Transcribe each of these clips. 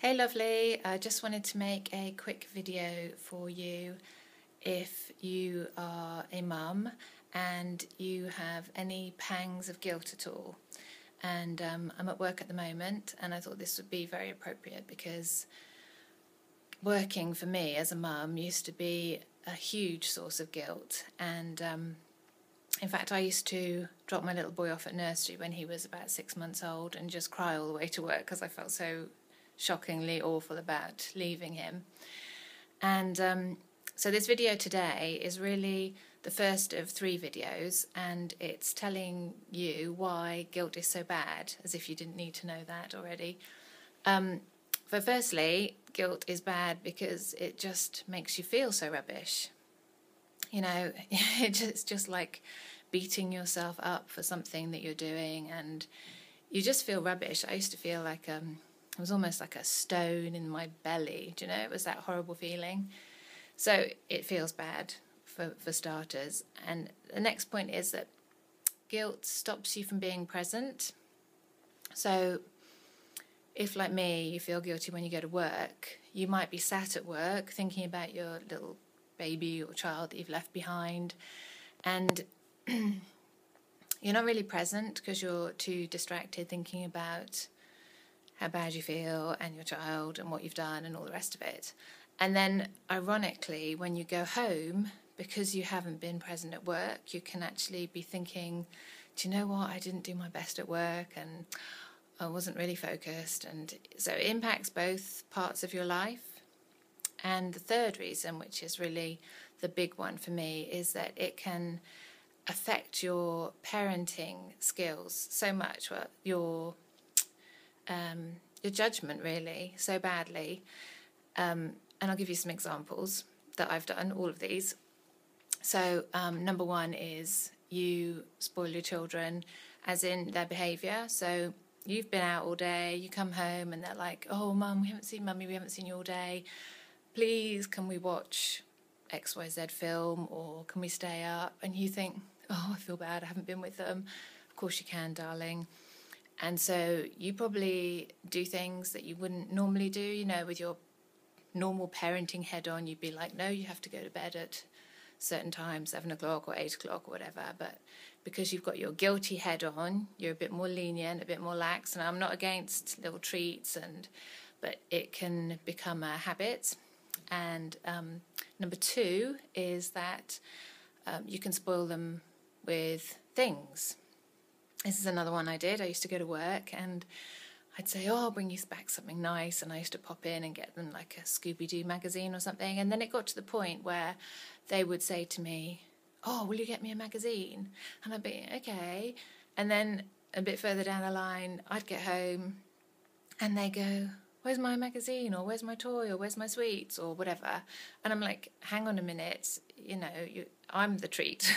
Hey lovely, I just wanted to make a quick video for you if you are a mum and you have any pangs of guilt at all. And I'm at work at the moment and I thought this would be very appropriate because working for me as a mum used to be a huge source of guilt. And in fact, I used to drop my little boy off at nursery when he was about 6 months old and just cry all the way to work because I felt so shockingly awful about leaving him. And so this video today is really the first of 3 videos, and it's telling you why guilt is so bad, as if you didn't need to know that already. Firstly, guilt is bad because it just makes you feel so rubbish. You know, it's just like beating yourself up for something that you're doing, and you just feel rubbish. I used to feel like it was almost like a stone in my belly. Do you know? It was that horrible feeling. So it feels bad for starters. And the next point is that guilt stops you from being present. So if, like me, you feel guilty when you go to work, you might be sat at work thinking about your little baby or child that you've left behind, and you're not really present because you're too distracted thinking about how bad you feel and your child and what you've done and all the rest of it. And then, ironically, when you go home, because you haven't been present at work, you can actually be thinking, do you know what, I didn't do my best at work and I wasn't really focused. And so it impacts both parts of your life. And the third reason, which is really the big one for me, is that it can affect your parenting skills so much, well, your judgment really, so badly. And I'll give you some examples that I've done, all of these. So number one is you spoil your children, as in their behaviour. So you've been out all day, you come home and they're like, oh mum, we haven't seen mummy, we haven't seen you all day. Please, can we watch XYZ film, or can we stay up? And you think, oh, I feel bad, I haven't been with them. Of course you can, darling. And so you probably do things that you wouldn't normally do, you know, with your normal parenting head on. You'd be like, no, you have to go to bed at certain times, 7 o'clock or 8 o'clock or whatever. But because you've got your guilty head on, you're a bit more lenient, a bit more lax. And I'm not against little treats, but it can become a habit. And number 2 is that you can spoil them with things. This is another one I did. I used to go to work and I'd say, oh, I'll bring you back something nice. And I used to pop in and get them like a Scooby-Doo magazine or something. And then it got to the point where they would say to me, oh, will you get me a magazine? And I'd be, okay. And then a bit further down the line, I'd get home and they go, where's my magazine, or where's my toy, or where's my sweets, or whatever. And I'm like, hang on a minute, you know, I'm the treat.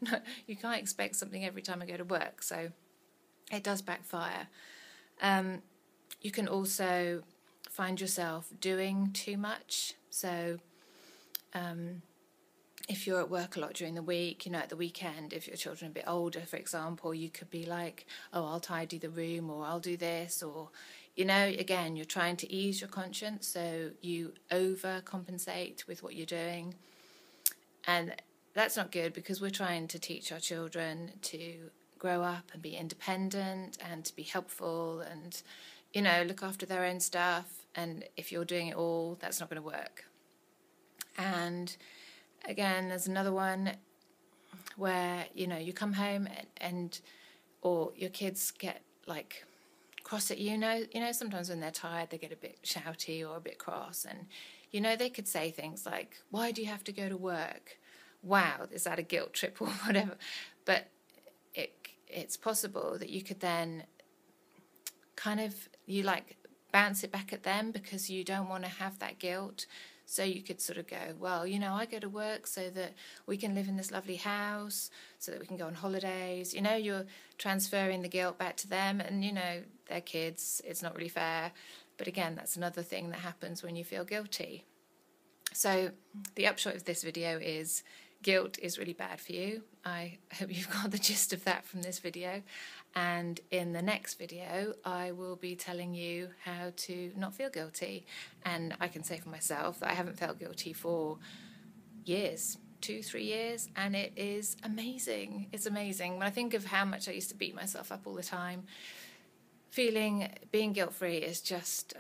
No, you can't expect something every time I go to work, so it does backfire. You can also find yourself doing too much. So if you're at work a lot during the week, you know, at the weekend, if your children are a bit older, for example, you could be like, oh, I'll tidy the room, or I'll do this, or, you know, again, you're trying to ease your conscience, so you overcompensate with what you're doing. And that's not good, because we're trying to teach our children to grow up and be independent and to be helpful and, you know, look after their own stuff. And if you're doing it all, that's not going to work. And again, there's another one where, you know, you come home or your kids get like cross at you. You know, sometimes when they're tired, they get a bit shouty or a bit cross, and you know, they could say things like, why do you have to go to work? Wow, is that a guilt trip or whatever? But it's possible that you could then kind of, you like bounce it back at them because you don't want to have that guilt. So you could sort of go, well, you know, I go to work so that we can live in this lovely house, so that we can go on holidays. You know, you're transferring the guilt back to them, and, you know, they're kids. It's not really fair. But again, that's another thing that happens when you feel guilty. So the upshot of this video is guilt is really bad for you. I hope you've got the gist of that from this video. And in the next video, I will be telling you how to not feel guilty. And I can say for myself that I haven't felt guilty for years, 2-3 years, and it is amazing. It's amazing. When I think of how much I used to beat myself up all the time, being guilt-free is just,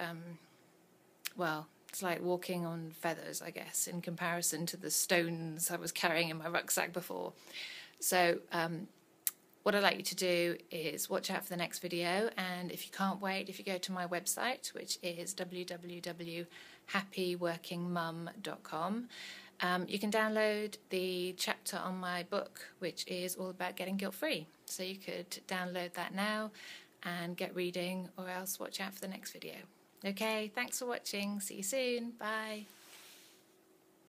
well, it's like walking on feathers, I guess, in comparison to the stones I was carrying in my rucksack before. So what I'd like you to do is watch out for the next video, and if you can't wait, if you go to my website, which is www.happyworkingmum.com, you can download the chapter on my book, which is all about getting guilt-free. So you could download that now and get reading, or else watch out for the next video. Okay, thanks for watching. See you soon. Bye.